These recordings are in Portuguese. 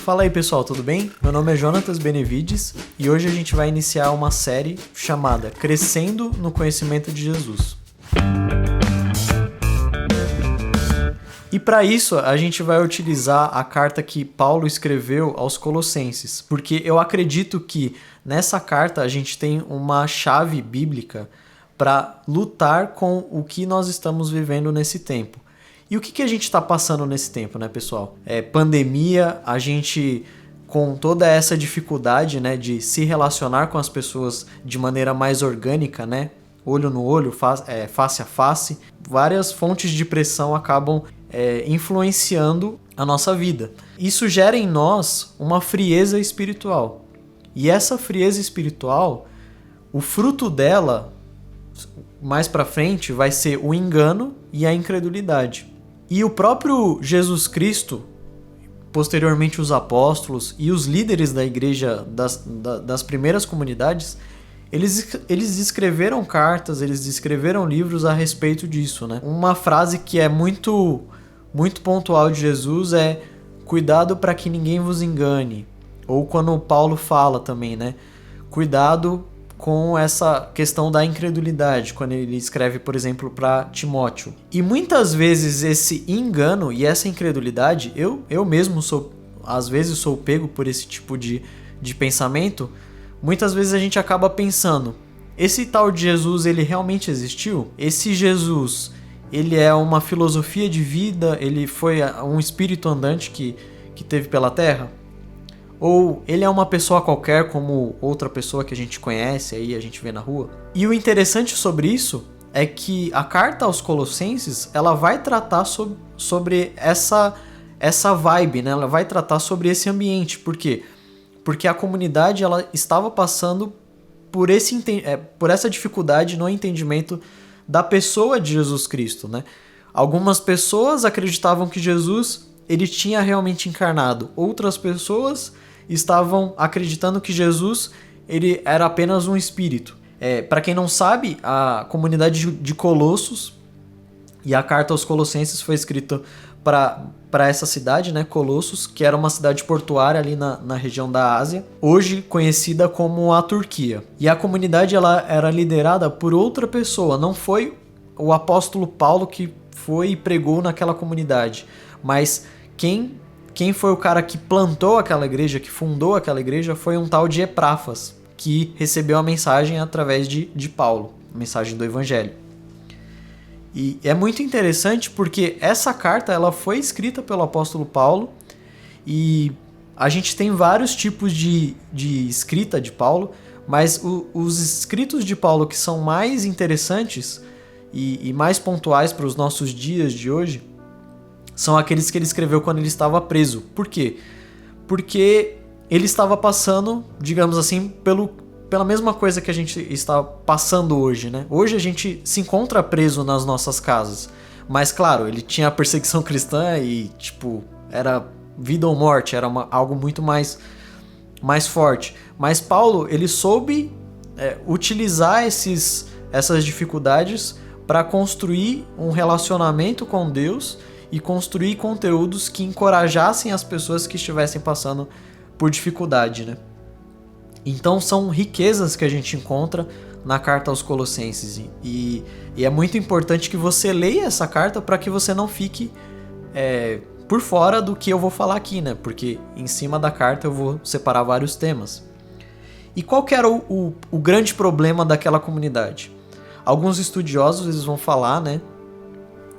Fala aí pessoal, tudo bem? Meu nome é Jonatas Benevides e hoje a gente vai iniciar uma série chamada Crescendo no Conhecimento de Jesus. E para isso a gente vai utilizar a carta que Paulo escreveu aos Colossenses, porque eu acredito que nessa carta a gente tem uma chave bíblica para lutar com o que nós estamos vivendo nesse tempo. E o que a gente está passando nesse tempo, né, pessoal? Pandemia, a gente com toda essa dificuldade, né, de se relacionar com as pessoas de maneira mais orgânica, né, olho no olho, face a face, várias fontes de pressão acabam influenciando a nossa vida. Isso gera em nós uma frieza espiritual. E essa frieza espiritual, o fruto dela, mais para frente, vai ser o engano e a incredulidade. E o próprio Jesus Cristo, posteriormente os apóstolos e os líderes da igreja das primeiras comunidades, eles escreveram cartas, eles escreveram livros a respeito disso, né? Uma frase que é muito pontual de Jesus é: cuidado para que ninguém vos engane. Ou quando Paulo fala também, né? Cuidado com essa questão da incredulidade, quando ele escreve, por exemplo, para Timóteo. E muitas vezes esse engano e essa incredulidade, eu mesmo às vezes sou pego por esse tipo de pensamento. Muitas vezes a gente acaba pensando: esse tal de Jesus, ele realmente existiu? Esse Jesus, ele é uma filosofia de vida? Ele foi um espírito andante que teve pela Terra? Ou ele é uma pessoa qualquer como outra pessoa que a gente conhece, aí a gente vê na rua? E o interessante sobre isso é que a carta aos Colossenses, ela vai tratar sobre essa vibe, né? Ela vai tratar sobre esse ambiente. Por quê? Porque a comunidade ela estava passando por essa dificuldade no entendimento da pessoa de Jesus Cristo, né? Algumas pessoas acreditavam que Jesus ele tinha realmente encarnado. Outras pessoas estavam acreditando que Jesus ele era apenas um espírito. Para quem não sabe, a comunidade de Colossos e a carta aos Colossenses foi escrita para essa cidade, né, Colossos, que era uma cidade portuária ali na região da Ásia, hoje conhecida como a Turquia. E a comunidade ela era liderada por outra pessoa, não foi o apóstolo Paulo que foi e pregou naquela comunidade, mas quem foi o cara que plantou aquela igreja, que fundou aquela igreja, foi um tal de Epáfras, que recebeu a mensagem através de Paulo, a mensagem do Evangelho. E é muito interessante porque essa carta ela foi escrita pelo apóstolo Paulo e a gente tem vários tipos de escrita de Paulo, mas os escritos de Paulo que são mais interessantes e mais pontuais para os nossos dias de hoje são aqueles que ele escreveu quando ele estava preso. Por quê? Porque ele estava passando, digamos assim, pela mesma coisa que a gente está passando hoje, né? Hoje a gente se encontra preso nas nossas casas. Mas, claro, ele tinha a perseguição cristã e, era vida ou morte, era algo muito mais forte. Mas Paulo, ele soube utilizar essas dificuldades para construir um relacionamento com Deus e construir conteúdos que encorajassem as pessoas que estivessem passando por dificuldade, né? Então são riquezas que a gente encontra na carta aos Colossenses e é muito importante que você leia essa carta para que você não fique por fora do que eu vou falar aqui, né? Porque em cima da carta eu vou separar vários temas. E qual que era o grande problema daquela comunidade? Alguns estudiosos eles vão falar, né?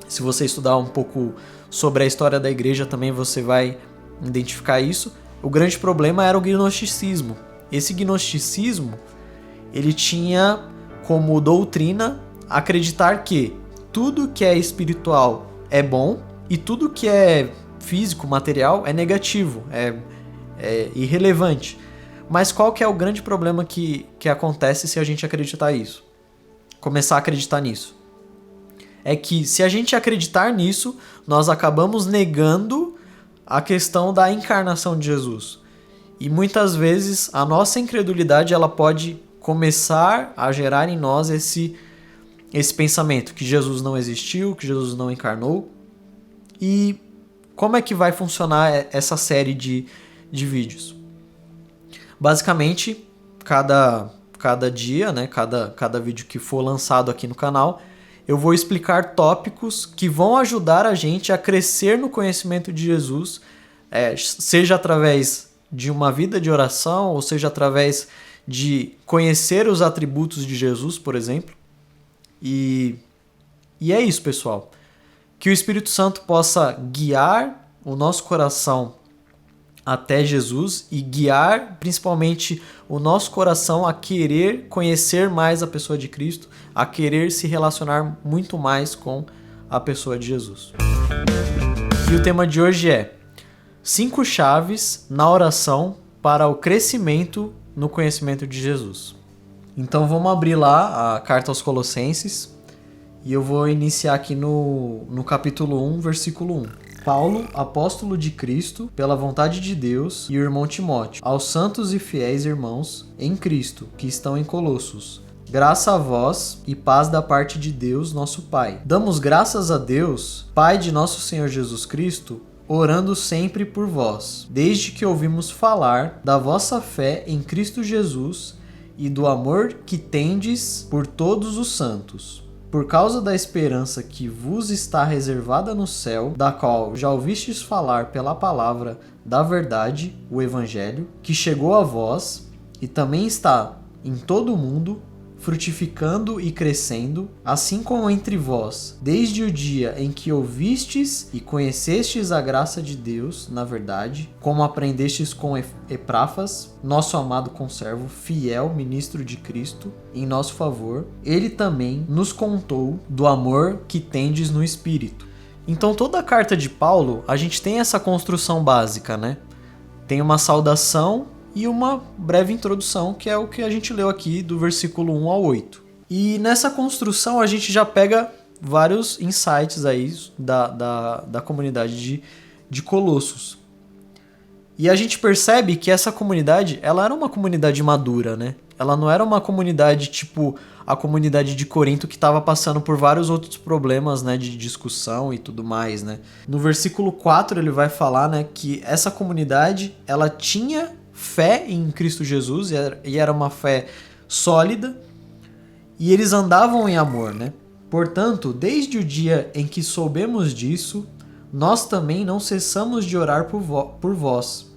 Se você estudar um pouco sobre a história da igreja também você vai identificar isso. O grande problema era o gnosticismo. Esse gnosticismo, ele tinha como doutrina acreditar que tudo que é espiritual é bom e tudo que é físico, material, é negativo, é irrelevante. Mas qual que é o grande problema que acontece se a gente acreditar isso? Começar a acreditar nisso. É que se a gente acreditar nisso, nós acabamos negando a questão da encarnação de Jesus. E muitas vezes a nossa incredulidade ela pode começar a gerar em nós esse pensamento que Jesus não existiu, que Jesus não encarnou. E como é que vai funcionar essa série de de vídeos. Basicamente, cada dia, né, cada vídeo que for lançado aqui no canal, eu vou explicar tópicos que vão ajudar a gente a crescer no conhecimento de Jesus, seja através de uma vida de oração, ou seja através de conhecer os atributos de Jesus, por exemplo. E é isso, pessoal. Que o Espírito Santo possa guiar o nosso coração até Jesus e guiar principalmente o nosso coração a querer conhecer mais a pessoa de Cristo, a querer se relacionar muito mais com a pessoa de Jesus. E o tema de hoje é 5 chaves na oração para o crescimento no conhecimento de Jesus. Então vamos abrir lá a carta aos Colossenses e eu vou iniciar aqui no capítulo 1, versículo 1. Paulo, apóstolo de Cristo, pela vontade de Deus, e o irmão Timóteo, aos santos e fiéis irmãos em Cristo, que estão em Colossos. Graça a vós e paz da parte de Deus, nosso Pai. Damos graças a Deus, Pai de nosso Senhor Jesus Cristo, orando sempre por vós, desde que ouvimos falar da vossa fé em Cristo Jesus e do amor que tendes por todos os santos. Por causa da esperança que vos está reservada no céu, da qual já ouvistes falar pela palavra da verdade, o Evangelho, que chegou a vós e também está em todo o mundo, frutificando e crescendo, assim como entre vós, desde o dia em que ouvistes e conhecestes a graça de Deus, na verdade, como aprendestes com Epáfras, nosso amado conservo, fiel ministro de Cristo, em nosso favor, ele também nos contou do amor que tendes no Espírito. Então toda a carta de Paulo, a gente tem essa construção básica, né? Tem uma saudação e uma breve introdução, que é o que a gente leu aqui do versículo 1 ao 8. E nessa construção a gente já pega vários insights aí da comunidade de Colossos. E a gente percebe que essa comunidade, ela era uma comunidade madura, né? Ela não era uma comunidade tipo a comunidade de Corinto, que estava passando por vários outros problemas, né, de discussão e tudo mais, né? No versículo 4 ele vai falar, né, que essa comunidade, ela tinha fé em Cristo Jesus, e era uma fé sólida, e eles andavam em amor, né? Portanto, desde o dia em que soubemos disso, nós também não cessamos de orar por vós,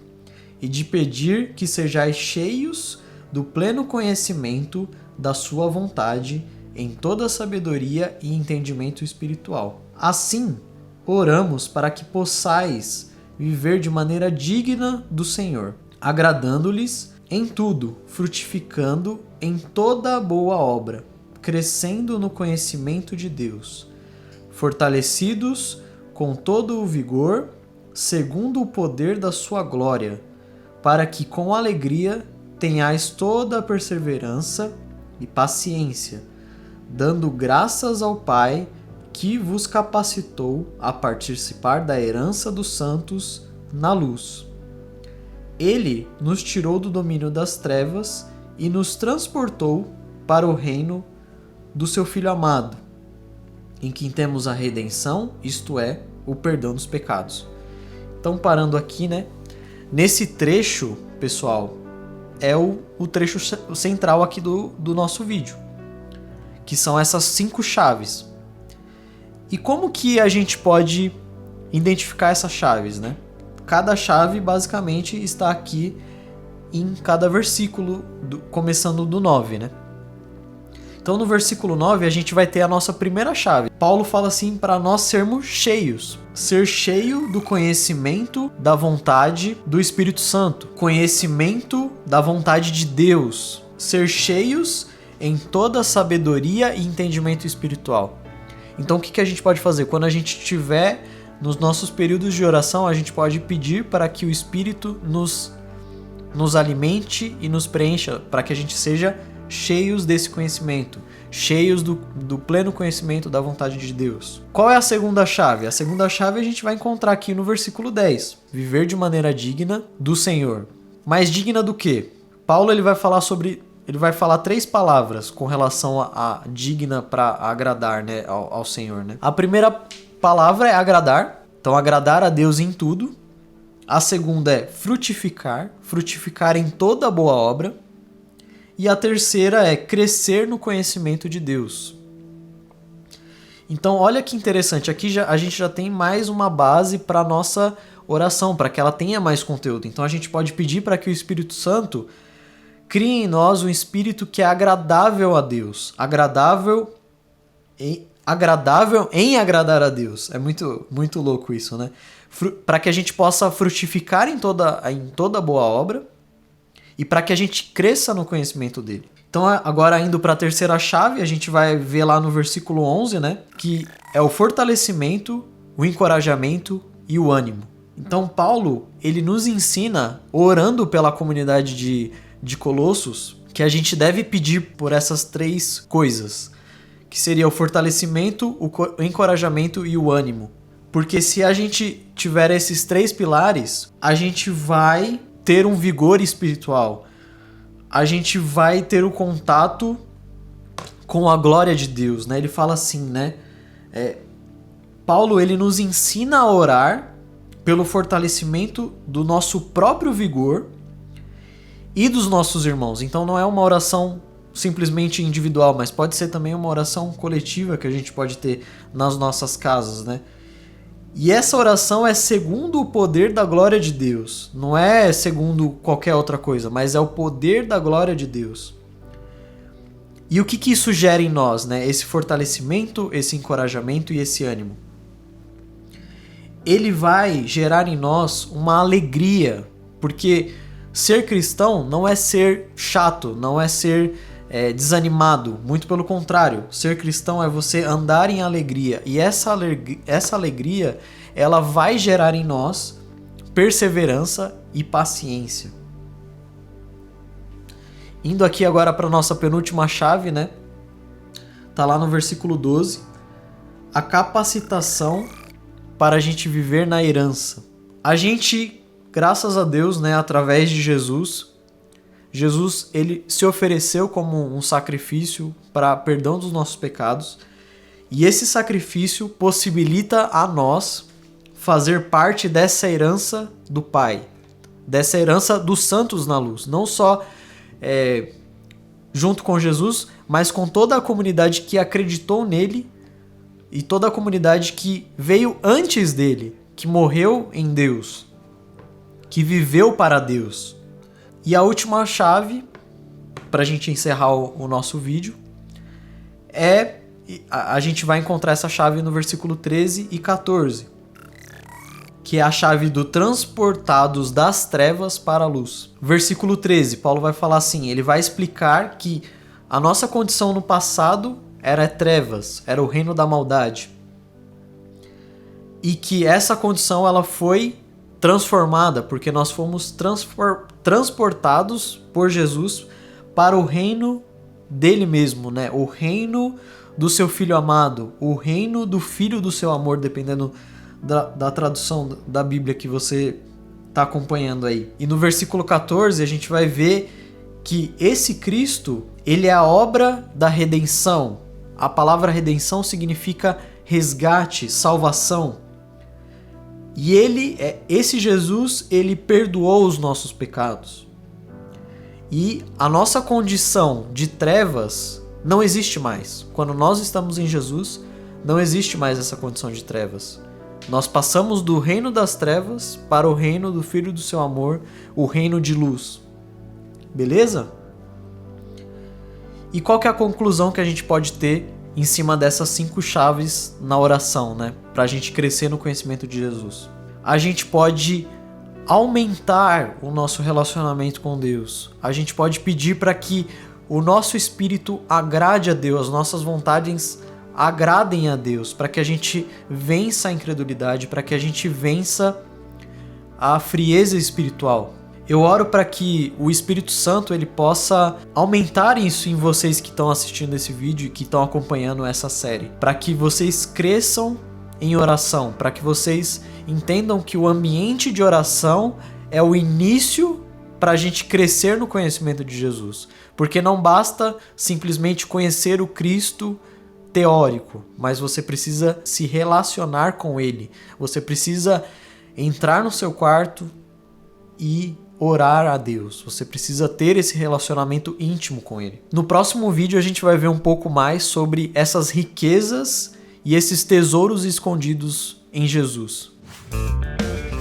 e de pedir que sejais cheios do pleno conhecimento da sua vontade, em toda sabedoria e entendimento espiritual. Assim, oramos para que possais viver de maneira digna do Senhor, agradando-lhes em tudo, frutificando em toda boa obra, crescendo no conhecimento de Deus, fortalecidos com todo o vigor, segundo o poder da sua glória, para que com alegria tenhais toda a perseverança e paciência, dando graças ao Pai que vos capacitou a participar da herança dos santos na luz. Ele nos tirou do domínio das trevas e nos transportou para o reino do seu Filho amado, em quem temos a redenção, isto é, o perdão dos pecados. Então, parando aqui, né? Nesse trecho, pessoal, é o trecho central aqui do nosso vídeo, que são essas 5 chaves. E como que a gente pode identificar essas chaves, né? Cada chave, basicamente, está aqui em cada versículo, começando do 9, né? Então, no versículo 9, a gente vai ter a nossa primeira chave. Paulo fala assim para nós sermos cheios. Ser cheio do conhecimento da vontade do Espírito Santo. Conhecimento da vontade de Deus. Ser cheios em toda sabedoria e entendimento espiritual. Então, o que a gente pode fazer? Quando a gente estiver nos nossos períodos de oração, a gente pode pedir para que o Espírito nos alimente e nos preencha, para que a gente seja cheios desse conhecimento, cheios do pleno conhecimento da vontade de Deus. Qual é a segunda chave? A segunda chave a gente vai encontrar aqui no versículo 10. Viver de maneira digna do Senhor. Mas digna do quê? Paulo ele vai falar 3 palavras com relação a digna para agradar, né, ao Senhor, né? A primeira palavra é agradar. Então, agradar a Deus em tudo. A segunda é frutificar, frutificar em toda boa obra. E a terceira é crescer no conhecimento de Deus. Então, olha que interessante, aqui a gente já tem mais uma base para a nossa oração, para que ela tenha mais conteúdo. Então, a gente pode pedir para que o Espírito Santo crie em nós um espírito que é agradável a Deus, agradável em agradar a Deus. É muito louco isso, né? Para que a gente possa frutificar em toda boa obra e para que a gente cresça no conhecimento dele. Então, agora indo para a terceira chave, a gente vai ver lá no versículo 11, né? Que é o fortalecimento, o encorajamento e o ânimo. Então, Paulo, ele nos ensina, orando pela comunidade de Colossos, que a gente deve pedir por essas três coisas, que seria o fortalecimento, o encorajamento e o ânimo. Porque se a gente tiver esses três pilares, a gente vai ter um vigor espiritual. A gente vai ter o contato com a glória de Deus, né? Ele fala assim, né? Paulo, ele nos ensina a orar pelo fortalecimento do nosso próprio vigor e dos nossos irmãos. Então não é uma oração simplesmente individual, mas pode ser também uma oração coletiva que a gente pode ter nas nossas casas, né? E essa oração é segundo o poder da glória de Deus. Não é segundo qualquer outra coisa, mas é o poder da glória de Deus. E o que isso gera em nós, né? Esse fortalecimento, esse encorajamento e esse ânimo. Ele vai gerar em nós uma alegria, porque ser cristão não é ser chato, não é ser desanimado, muito pelo contrário. Ser cristão é você andar em alegria, e essa alegria ela vai gerar em nós perseverança e paciência. Indo aqui agora para a nossa penúltima chave, né? Tá lá no versículo 12, a capacitação para a gente viver na herança. A gente, graças a Deus, né, através de Jesus, ele se ofereceu como um sacrifício para perdão dos nossos pecados, e esse sacrifício possibilita a nós fazer parte dessa herança do Pai, dessa herança dos santos na luz, não só junto com Jesus, mas com toda a comunidade que acreditou nele e toda a comunidade que veio antes dele, que morreu em Deus, que viveu para Deus. E a última chave, para a gente encerrar o nosso vídeo, a gente vai encontrar essa chave no versículo 13 e 14, que é a chave do transportados das trevas para a luz. Versículo 13, Paulo vai falar assim, ele vai explicar que a nossa condição no passado era trevas, era o reino da maldade. E que essa condição ela foi transformada, porque nós fomos transportados por Jesus para o reino dele mesmo, né? O reino do seu Filho amado, o reino do Filho do seu amor, dependendo da tradução da Bíblia que você está acompanhando aí. E no versículo 14 a gente vai ver que esse Cristo, ele é a obra da redenção. A palavra redenção significa resgate, salvação. E esse Jesus, ele perdoou os nossos pecados. E a nossa condição de trevas não existe mais. Quando nós estamos em Jesus, não existe mais essa condição de trevas. Nós passamos do reino das trevas para o reino do Filho do seu amor, o reino de luz. Beleza? E qual que é a conclusão que a gente pode ter em cima dessas 5 chaves na oração, né? Para a gente crescer no conhecimento de Jesus? A gente pode aumentar o nosso relacionamento com Deus. A gente pode pedir para que o nosso espírito agrade a Deus, as nossas vontades agradem a Deus, para que a gente vença a incredulidade, para que a gente vença a frieza espiritual. Eu oro para que o Espírito Santo ele possa aumentar isso em vocês que estão assistindo esse vídeo e que estão acompanhando essa série, para que vocês cresçam em oração, para que vocês entendam que o ambiente de oração é o início para a gente crescer no conhecimento de Jesus, porque não basta simplesmente conhecer o Cristo teórico, mas você precisa se relacionar com ele, você precisa entrar no seu quarto e orar a Deus. Você precisa ter esse relacionamento íntimo com Ele. No próximo vídeo a gente vai ver um pouco mais sobre essas riquezas e esses tesouros escondidos em Jesus.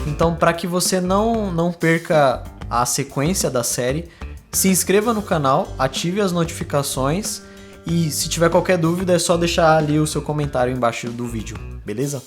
Então, para que você não perca a sequência da série, se inscreva no canal, ative as notificações e se tiver qualquer dúvida é só deixar ali o seu comentário embaixo do vídeo, beleza?